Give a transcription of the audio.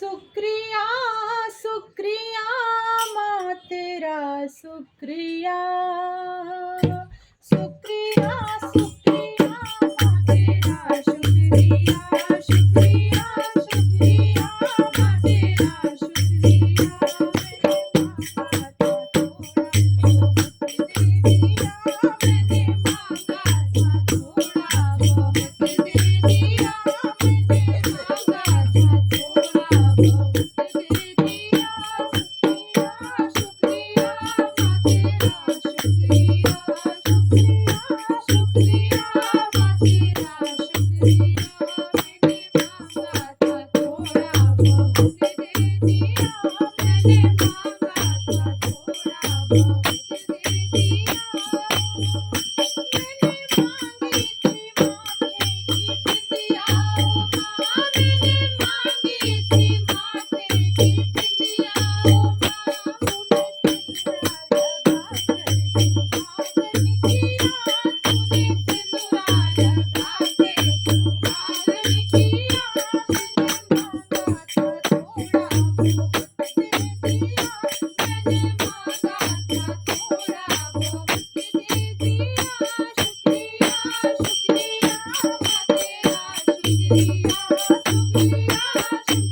शुक्रिया शुक्रिया माँ तेरा शुक्रिया शुक्रिया शुक्रिया माँ तेरा शुक्रिया शुक्रिया शुक्रिया माँ तेरा शुक्रिया मैंने मांगा था थोड़ा बहुत दे दिया मैंने मांगा था थोड़ा बहुत दे दिया मैंने मांगा था थोड़ा बहुत दे दिया शुक्रिया शुक्रिया माँ तेरा शुक्रिया शुक्रिया शुक्रिया माँ तेरा शुक्रिया मैंने मांगा था थोड़ा बहुत दे दिया मैंने मांगा था थोड़ा बहुत दे दिया मैंने मांगी थी माथे की बिंदिया ओ माँ मैंने मांगी थी माथे की बिंदिया ओ माँ तूने सिंदूरा लगा कर सुहागन किया तूने सिंदूरा लगा के सुहागन किया मैंने मांगा था थोड़ा बहुत दे दिया मैंने मांगा था थोड़ा बहुत दे दिया शुक्रिया शुक्रिया माँ तेरा शुक्रिया शुक्रिया शुक्रिया